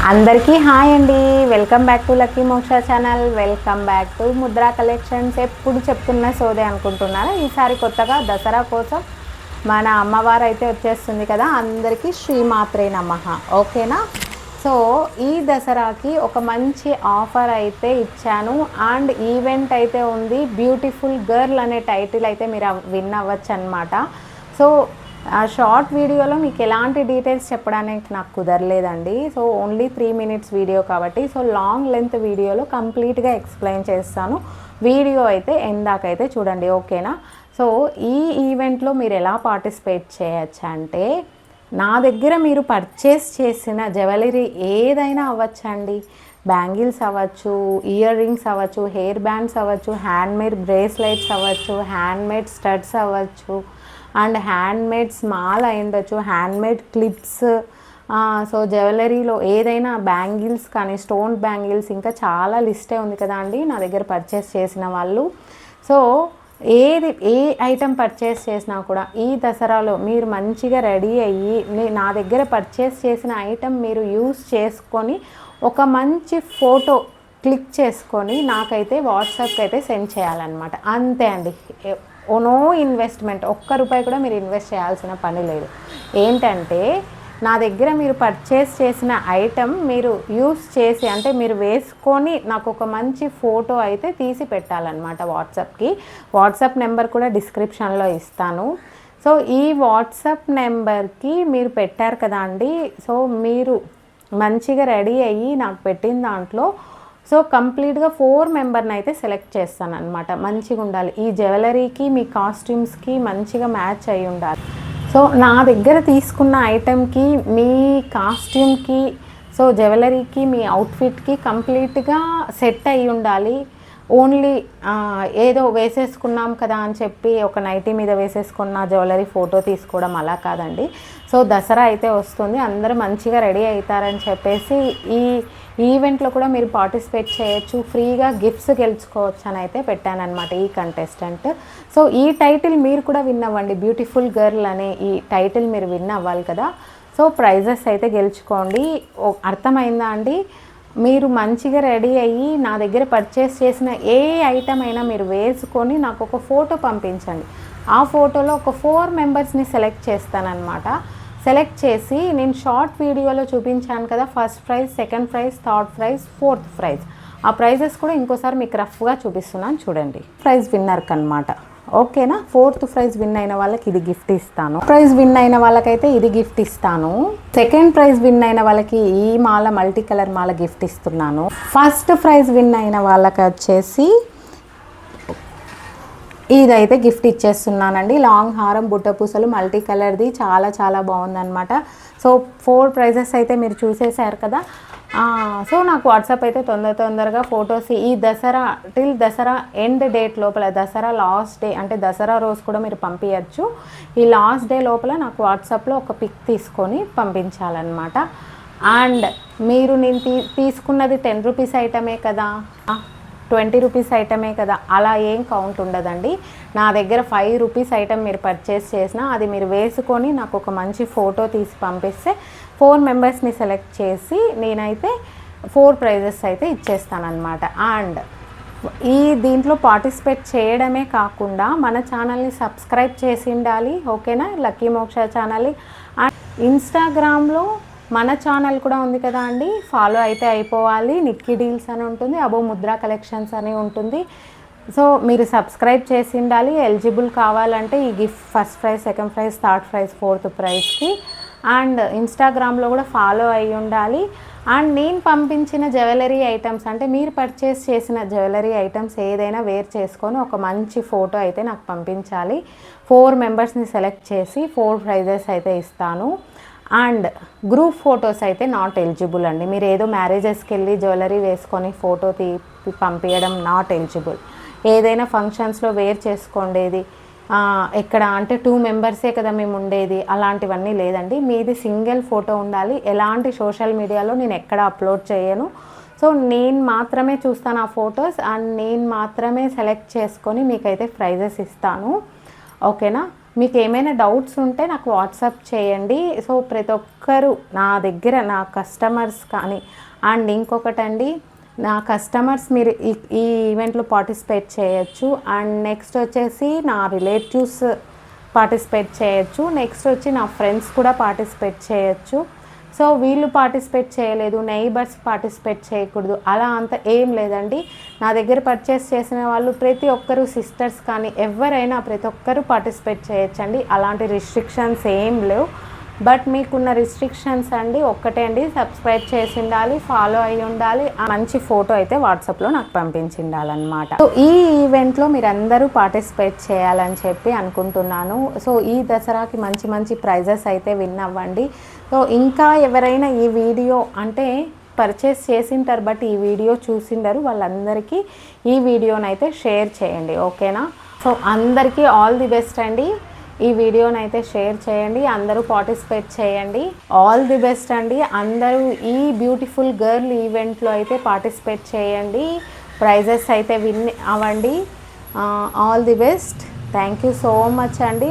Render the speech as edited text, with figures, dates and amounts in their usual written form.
అందరికీ హాయ్ అండి. Welcome back to lucky మోక్ష channel. Welcome back to Mudra collections. ఎప్పుడు చెప్తున్న సోదే అనుకుంటున్నారా? ఈసారి కొత్తగా దసరా కోసం మన అమ్మవారు అయితే వచ్చేస్తుంది కదా, అందరికీ శ్రీమాత్రే నమః. ఓకేనా? సో ఈ దసరాకి ఒక మంచి ఆఫర్ అయితే ఇచ్చాను అండ్ ఈవెంట్ అయితే ఉంది. బ్యూటిఫుల్ గర్ల్ అనే టైటిల్ అయితే మీరు విన్ అవ్వచ్చు అనమాట. సో ఆ షార్ట్ వీడియోలో మీకు ఎలాంటి డీటెయిల్స్ చెప్పడానికి నాకు కుదరలేదండి. సో ఓన్లీ 3 minutes వీడియో కాబట్టి సో లాంగ్ లెంత్ వీడియోలో కంప్లీట్గా ఎక్స్ప్లెయిన్ చేస్తాను. వీడియో అయితే ఎందాకైతే చూడండి, ఓకేనా? సో ఈ ఈవెంట్లో మీరు ఎలా పార్టిసిపేట్ చేయొచ్చు అంటే, నా దగ్గర మీరు పర్చేస్ చేసిన జ్యువెలరీ ఏదైనా అవ్వచ్చండి. బ్యాంగిల్స్ అవ్వచ్చు, ఇయర్ రింగ్స్ అవ్వచ్చు, హెయిర్ బ్యాండ్స్ అవ్వచ్చు, హ్యాండ్మేడ్ బ్రేస్లెట్స్ అవ్వచ్చు, హ్యాండ్మేడ్ స్టడ్స్ అవ్వచ్చు అండ్ హ్యాండ్మేడ్ స్మాల్ అయి ఉండొచ్చు, హ్యాండ్మేడ్ క్లిప్స్. సో జ్యువెలరీలో ఏదైనా బ్యాంగిల్స్ కానీ, స్టోన్ బ్యాంగిల్స్, ఇంకా చాలా లిస్టే ఉంది కదా అండి నా దగ్గర పర్చేస్ చేసిన వాళ్ళు. సో ఏ ఐటెం పర్చేస్ చేసినా కూడా ఈ దసరాలో మీరు మంచిగా రెడీ అయ్యి నా దగ్గర పర్చేస్ చేసిన ఐటెం మీరు యూస్ చేసుకొని ఒక మంచి ఫోటో క్లిక్ చేసుకొని నాకైతే వాట్సాప్కి అయితే సెండ్ చేయాలన్నమాట. అంతే అండి. నో ఇన్వెస్ట్మెంట్, ఒక్క రూపాయి కూడా మీరు ఇన్వెస్ట్ చేయాల్సిన పని లేదు. ఏంటంటే నా దగ్గర మీరు పర్చేస్ చేసిన ఐటెం మీరు యూస్ చేసి, అంటే మీరు వేసుకొని నాకు ఒక మంచి ఫోటో అయితే తీసి పెట్టాలన్నమాట వాట్సాప్కి. వాట్సాప్ నెంబర్ కూడా డిస్క్రిప్షన్లో ఇస్తాను. సో ఈ వాట్సాప్ నెంబర్కి మీరు పెట్టారు కదా అండి, సో మీరు మంచిగా రెడీ అయ్యి నాకు పెట్టిన దాంట్లో సో కంప్లీట్గా 4 మెంబర్ని అయితే సెలెక్ట్ చేస్తాను అనమాట. మంచిగా ఉండాలి, ఈ జ్యువెలరీకి మీ కాస్ట్యూమ్స్కి మంచిగా మ్యాచ్ అయి ఉండాలి. సో నా దగ్గర తీసుకున్న ఐటెంకి, మీ కాస్ట్యూమ్కి, సో జ్యువెలరీకి, మీ అవుట్ఫిట్కి కంప్లీట్గా సెట్ అయి ఉండాలి. ఓన్లీ ఏదో వేసేసుకున్నాం కదా అని చెప్పి ఒక నైటీ మీద వేసేసుకున్న జ్యువెలరీ ఫోటో తీసుకోవడం అలా కాదండి. సో దసరా అయితే వస్తుంది, అందరూ మంచిగా రెడీ అవుతారని చెప్పేసి ఈ ఈవెంట్లో కూడా మీరు పార్టిసిపేట్ చేయొచ్చు, ఫ్రీగా గిఫ్ట్స్ గెలుచుకోవచ్చు అని అయితే పెట్టానన్నమాట ఈ కంటెస్టెంట్. సో ఈ టైటిల్ మీరు కూడా విన్ అవ్వండి. బ్యూటిఫుల్ గర్ల్ అనే ఈ టైటిల్ మీరు విన్ అవ్వాలి కదా. సో ప్రైజెస్ అయితే గెలుచుకోండి. అర్థమైందా అండి? మీరు మంచిగా రెడీ అయ్యి నా దగ్గర పర్చేస్ చేసిన ఏ ఐటమ్ అయినా మీరు వేసుకొని నాకు ఒక ఫోటో పంపించండి. ఆ ఫోటోలో ఒక 4 మెంబర్స్ని సెలెక్ట్ చేస్తానన్నమాట. సెలెక్ట్ చేసి నేను షార్ట్ వీడియోలో చూపించాను కదా, first prize, second prize, third prize, fourth prize. ఆ ప్రైజెస్ కూడా ఇంకోసారి మీకు రఫ్గా చూపిస్తున్నాను చూడండి. ప్రైజ్ విన్నర్కి అనమాట, ఓకేనా? 4th ప్రైజ్ విన్ అయిన వాళ్ళకి ఇది గిఫ్ట్ ఇస్తాను. ప్రైజ్ విన్ అయిన వాళ్ళకైతే ఇది గిఫ్ట్ ఇస్తాను. సెకండ్ ప్రైజ్ విన్ అయిన వాళ్ళకి ఈ మాల, మల్టీ కలర్ మాల గిఫ్ట్ ఇస్తున్నాను. ఫస్ట్ ప్రైజ్ విన్ అయిన వాళ్ళకి వచ్చేసి ఇదైతే గిఫ్ట్ ఇచ్చేస్తున్నానండి. లాంగ్ హారం, బుట్ట పూసలు, మల్టీ కలర్ది, చాలా చాలా బాగుందన్నమాట. సో 4 ప్రైజెస్ అయితే మీరు చూసేశారు కదా. సో నాకు వాట్సాప్ అయితే తొందరగా ఫొటోస్ ఈ Dasara till Dasara end date లోపల, దసరా లాస్ట్ డే అంటే దసరా రోజు కూడా మీరు పంపించచ్చు. ఈ లాస్ట్ డే లోపల నాకు వాట్సాప్లో ఒక పిక్ తీసుకొని పంపించాలన్నమాట. అండ్ మీరు నేను తీసుకున్నది 10 రూపీస్ ఐటమే కదా, 20 రూపీస్ ఐటమే కదా, అలా ఏం కౌంట్ ఉండదండి. నా దగ్గర 5 రూపీస్ ఐటమ్ మీరు పర్చేస్ చేసినా అది మీరు వేసుకొని నాకు ఒక మంచి ఫోటో తీసి పంపిస్తే 4 మెంబర్స్ని సెలెక్ట్ చేసి నేనైతే 4 ప్రైజెస్ అయితే ఇచ్చేస్తానన్నమాట. అండ్ ఈ దీంట్లో పార్టిసిపేట్ చేయడమే కాకుండా మన ఛానల్ని సబ్స్క్రైబ్ చేసి ఉండాలి, ఓకేనా? లక్కీ మోక్ష ఛానల్. అండ్ ఇన్స్టాగ్రామ్లో మన ఛానల్ కూడా ఉంది కదా అండి, ఫాలో అయితే అయిపోవాలి. నిక్కీ డీల్స్ అని ఉంటుంది, అబో ముద్రా కలెక్షన్స్ అని ఉంటుంది. సో మీరు సబ్స్క్రైబ్ చేసి ఉండాలి. ఎలిజిబుల్ కావాలంటే ఈ gift first prize, second prize, third prize, fourth ప్రైజ్కి. అండ్ ఇన్స్టాగ్రామ్లో కూడా ఫాలో అయి ఉండాలి. అండ్ నేను పంపించిన జ్యువెలరీ ఐటమ్స్, అంటే మీరు పర్చేస్ చేసిన జ్యువెలరీ ఐటమ్స్ ఏదైనా వేర్ చేసుకొని ఒక మంచి ఫోటో అయితే నాకు పంపించాలి. 4 మెంబర్స్ని సెలెక్ట్ చేసి 4 ప్రైజెస్ అయితే ఇస్తాను. అండ్ గ్రూప్ ఫొటోస్ అయితే నాట్ ఎలిజిబుల్ అండి. మీరు ఏదో మ్యారేజెస్కి వెళ్ళి జ్యువెలరీ వేసుకొని ఫోటో పంపించడం నాట్ ఎలిజిబుల్. ఏదైనా ఫంక్షన్స్లో వేర్ చేసుకోండేది, ఎక్కడ అంటే 2 మెంబర్సే కదా మేము ఉండేది, అలాంటివన్నీ లేదండి. మీది సింగిల్ ఫోటో ఉండాలి. ఎలాంటి సోషల్ మీడియాలో నేను ఎక్కడ అప్లోడ్ చేయను. సో నేను మాత్రమే చూస్తాను ఆ ఫొటోస్ అండ్ నేను మాత్రమే సెలెక్ట్ చేసుకొని మీకైతే ప్రైజెస్ ఇస్తాను, ఓకేనా? మీకు ఏమైనా డౌట్స్ ఉంటే నాకు వాట్సాప్ చేయండి. సో ప్రతి ఒక్కరు నా దగ్గర నా కస్టమర్స్ కానీ అండ్ ఇంకొకటండి, నా కస్టమర్స్ మీరు ఈ ఈవెంట్లో పార్టిసిపేట్ చేయొచ్చు. అండ్ నెక్స్ట్ వచ్చేసి నా రిలేటివ్స్ పార్టిసిపేట్ చేయొచ్చు. నెక్స్ట్ వచ్చి నా ఫ్రెండ్స్ కూడా పార్టిసిపేట్ చేయొచ్చు. సో వీళ్ళు పార్టిసిపేట్ చేయలేదు, నైబర్స్ పార్టిసిపేట్ చేయకూడదు అలా అంత ఏం లేదండి. నా దగ్గర పర్చేస్ చేసిన వాళ్ళు ప్రతి ఒక్కరు సిస్టర్స్ కానీ ఎవరైనా ప్రతి ఒక్కరు పార్టిసిపేట్ చేయొచ్చండి. అలాంటి రిస్ట్రిక్షన్స్ ఏం లేవు. బట్ మీకున్న రిస్ట్రిక్షన్స్ అండి ఒక్కటే అండి, సబ్స్క్రైబ్ చేసి ఉండాలి, ఫాలో అయ్యి ఉండాలి, మంచి ఫోటో అయితే వాట్సాప్లో నాకు పంపించి ఉండాలన్నమాట. సో ఈ ఈవెంట్లో మీరు అందరూ పార్టిసిపేట్ చేయాలని చెప్పి అనుకుంటున్నాను. సో ఈ దసరాకి మంచి మంచి ప్రైజెస్ అయితే విన్ అవ్వండి. సో ఇంకా ఎవరైనా ఈ వీడియో అంటే పర్చేస్ చేసింటారు బట్ ఈ వీడియో చూసిండరు, వాళ్ళందరికీ ఈ వీడియోనైతే షేర్ చేయండి, ఓకేనా? సో అందరికీ ఆల్ ది బెస్ట్ అండి. ఈ వీడియోనైతే షేర్ చేయండి, అందరూ పార్టిసిపేట్ చేయండి. ఆల్ ది బెస్ట్ అండి. అందరూ ఈ బ్యూటిఫుల్ గర్ల్ ఈవెంట్లో అయితే పార్టిసిపేట్ చేయండి, ప్రైజెస్ అయితే విన్ అవ్వండి. All the best. Thank you so much అండి.